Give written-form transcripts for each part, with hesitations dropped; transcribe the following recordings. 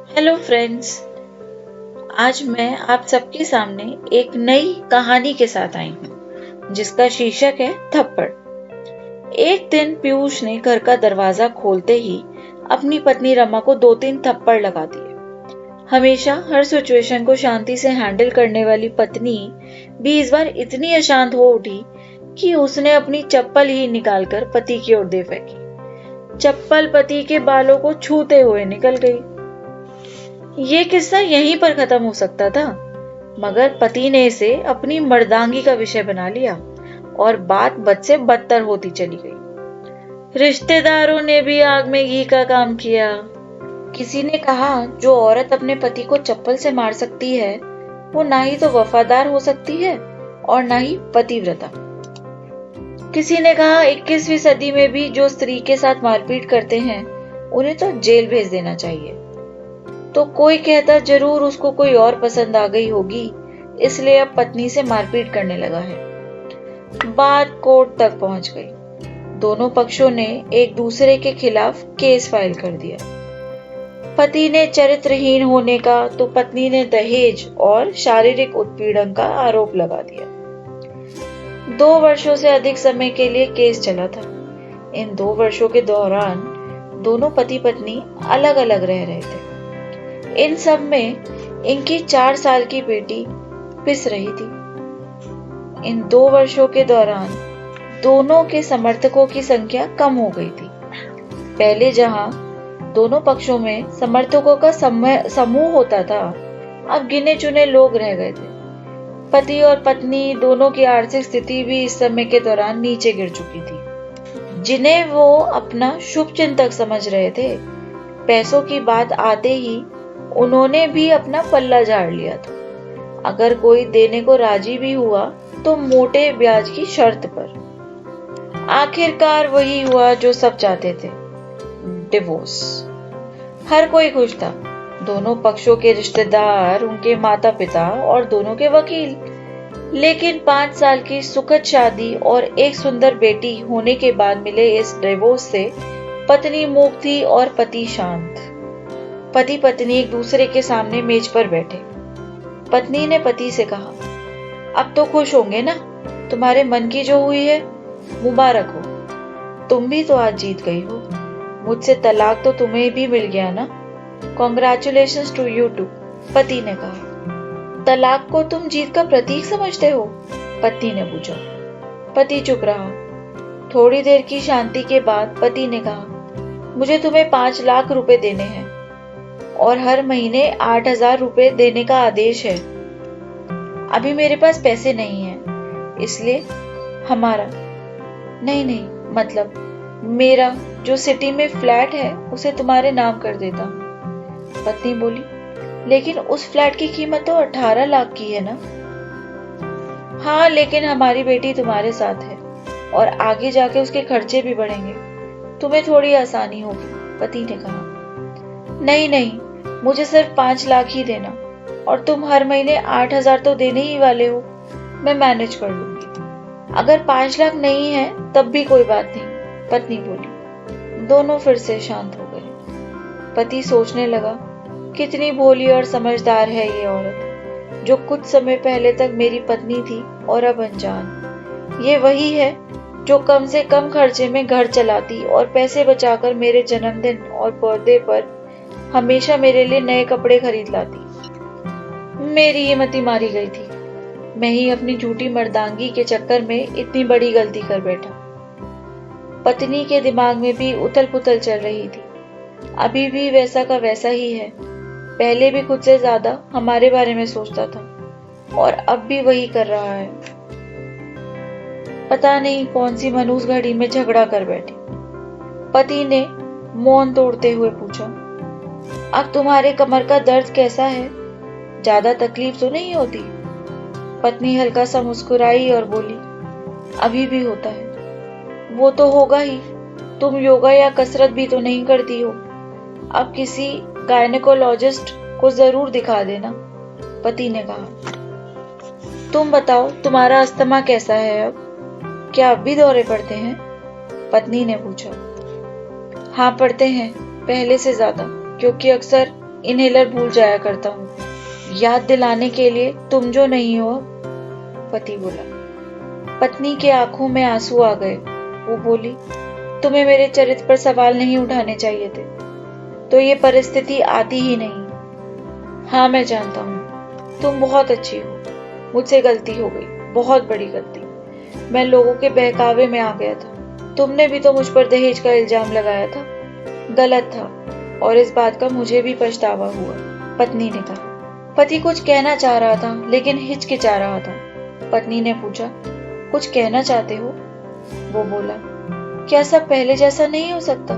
Hello friends. आज मैं आप सबके सामने एक नई कहानी के साथ आई हूँ जिसका शीर्षक है थप्पड़। एक दिन पीयूष ने घर का दरवाजा खोलते ही अपनी पत्नी रमा को 2-3 थप्पड़ लगा दिए। हमेशा हर सिचुएशन को शांति से हैंडल करने वाली पत्नी भी इस बार इतनी अशांत हो उठी कि उसने अपनी चप्पल ही निकालकर पति की ओर दे फेंकी। चप्पल पति के बालों को छूते हुए निकल गई। ये किस्सा यहीं पर खत्म हो सकता था, मगर पति ने इसे अपनी मर्दांगी का विषय बना लिया और बात बद से बदतर होती चली गई। रिश्तेदारों ने भी आग में घी का काम किया। किसी ने कहा जो औरत अपने पति को चप्पल से मार सकती है वो ना ही तो वफादार हो सकती है और ना ही पतिव्रता। किसी ने कहा 21वीं सदी में भी जो स्त्री के साथ मारपीट करते हैं उन्हें तो जेल भेज देना चाहिए। तो कोई कहता जरूर उसको कोई और पसंद आ गई होगी, इसलिए अब पत्नी से मारपीट करने लगा है। बात कोर्ट तक पहुंच गई। दोनों पक्षों ने एक दूसरे के खिलाफ केस फाइल कर दिया। पति ने चरित्रहीन होने का तो पत्नी ने दहेज और शारीरिक उत्पीड़न का आरोप लगा दिया। 2 वर्षों से अधिक समय के लिए केस चला था। इन 2 वर्षों के दौरान दोनों पति पत्नी अलग अलग रह रहे थे। इन सब में इनकी 4 साल की बेटी पिस रही थी। इन 2 वर्षों के दौरान दोनों के समर्थकों की संख्या कम हो गई थी। पहले जहां दोनों पक्षों में समर्थकों का समूह होता था, अब गिने चुने लोग रह गए थे। पति और पत्नी दोनों की आर्थिक स्थिति भी इस समय के दौरान नीचे गिर चुकी थी। जिन्हें वो अपना शुभ चिंतक समझ रहे थे, पैसों की बात आते ही उन्होंने भी अपना पल्ला झाड़ लिया था। अगर कोई देने को राजी भी हुआ तो मोटे ब्याज की शर्त पर। आखिरकार वही हुआ जो सब चाहते थे, डिवोर्स। हर कोई खुश था, दोनों पक्षों के रिश्तेदार, उनके माता पिता और दोनों के वकील। लेकिन 5 साल की सुखद शादी और एक सुंदर बेटी होने के बाद मिले इस डिवोर्स से पत्नी मूक थी और पति शांत। पति पत्नी एक दूसरे के सामने मेज पर बैठे। पत्नी ने पति से कहा, अब तो खुश होंगे ना, तुम्हारे मन की जो हुई है मुबारक हो। तुम भी तो आज जीत गई हो। मुझसे तलाक तो तुम्हें भी मिल गया ना, कॉन्ग्रेचुलेशंस टू यू टू। पति ने कहा, तलाक को तुम जीत का प्रतीक समझते हो? पत्नी ने पूछा। पति चुप रहा। थोड़ी देर की शांति के बाद पति ने कहा, मुझे तुम्हें 5 लाख रुपए देने हैं और हर महीने 8,000 रुपए देने का आदेश है। अभी मेरे पास पैसे नहीं हैं, इसलिए हमारा नहीं मतलब मेरा जो सिटी में फ्लैट है उसे तुम्हारे नाम कर देता हूँ। पत्नी बोली, लेकिन उस फ्लैट की कीमत तो 18 लाख की है ना। हाँ, लेकिन हमारी बेटी तुम्हारे साथ है और आगे जाके उसके खर्चे भी बढ़ेंगे, तुम्हें थोड़ी आसानी होगी। पति ने कहा, नहीं, मुझे सिर्फ 5 लाख ही देना और तुम हर महीने 8,000 तो देने ही वाले हो, मैं मैनेज कर लूंगी। अगर 5 लाख नहीं है तब भी कोई बात नहीं, पत्नी बोली। दोनों फिर से शांत हो गए। पति सोचने लगा, कितनी भोली और समझदार है ये औरत, जो कुछ समय पहले तक मेरी पत्नी थी और अब अनजान। ये वही है जो कम से कम खर्चे में घर चलाती और पैसे बचाकर मेरे जन्मदिन और बर्थडे पर हमेशा मेरे लिए नए कपड़े खरीद लाती। मेरी हिम्मती मारी गई थी। मैं ही अपनी झूठी मर्दांगी के चक्कर में इतनी बड़ी गलती कर बैठा। पत्नी के दिमाग में भी उथल पुथल चल रही थी। अभी भी वैसा का वैसा ही है। पहले भी खुद से ज्यादा हमारे बारे में सोचता था और अब भी वही कर रहा है। पता नहीं कौन सी मनूस घड़ी में झगड़ा कर बैठी। पति ने मौन तोड़ते हुए पूछा, अब तुम्हारे कमर का दर्द कैसा है? ज्यादा तकलीफ तो नहीं होती? पत्नी हल्का सा मुस्कुराई और बोली, अभी भी होता है। वो तो होगा ही, तुम योगा या कसरत भी तो नहीं करती हो। अब किसी गायनेकोलॉजिस्ट को जरूर दिखा देना। पति ने कहा, तुम बताओ तुम्हारा अस्थमा कैसा है अब? क्या अब भी दौरे पड़ते हैं? पत्नी ने पूछा। हाँ, पड़ते हैं, पहले से ज्यादा, क्योंकि अक्सर इनहेलर भूल जाया करता हूँ, याद दिलाने के लिए तुम जो नहीं हो। पति बोला। पत्नी के आंखों में आंसू आ गए। वो बोली, तुम्हें मेरे चरित्र पर सवाल नहीं उठाने चाहिए थे, तो ये परिस्थिति आती ही नहीं। हाँ, मैं जानता हूँ, तुम बहुत अच्छी हो। मुझसे गलती हो गई, बहुत बड़ी गलती। मैं लोगों के बहकावे में आ गया था। तुमने भी तो मुझ पर दहेज का इल्जाम लगाया था, गलत था, और इस बात का मुझे भी पछतावा हुआ। पत्नी ने कहा। पति कुछ कहना चाह रहा था, लेकिन हिचकिचा रहा था। पत्नी ने पूछा, कुछ कहना चाहते हो? वो बोला, क्या सब पहले जैसा नहीं हो सकता?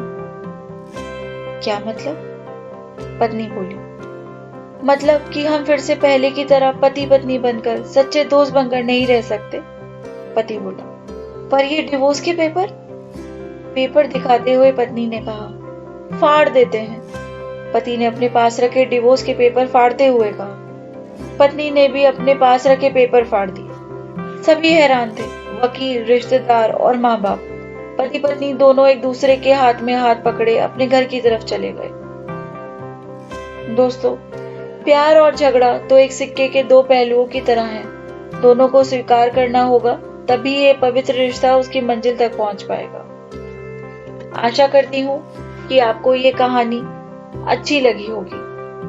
क्या मतलब? पत्नी बोली, मतलब कि हम फिर से पहले की तरह पति पत्नी बनकर, सच्चे दोस्त बनकर नहीं रह सकते। पति बोला, पर ये डिवोर्स के पेपर दिखाते हुए पत्नी ने कहा, फाड़ देते हैं। पति ने अपने पास रखे डिवोर्स के पेपर फाड़ते हुए कहा। पत्नी ने भी अपने पास रखे पेपर फाड़ दिए। सभी हैरान थे, वकील, रिश्तेदार और माँ बाप। पति पत्नी दोनों एक दूसरे के हाथ में हाथ पकड़े अपने घर की तरफ चले गए। दोस्तों, प्यार और झगड़ा तो एक सिक्के के दो पहलुओं की तरह हैं। दोनों को स्वीकार करना होगा, तभी ये पवित्र रिश्ता उसकी मंजिल तक पहुंच पाएगा। आशा करती हूँ कि आपको ये कहानी अच्छी लगी होगी।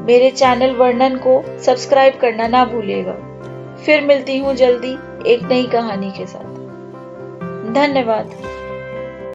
मेरे चैनल वर्णन को सब्सक्राइब करना ना भूलिएगा। फिर मिलती हूँ जल्दी एक नई कहानी के साथ। धन्यवाद।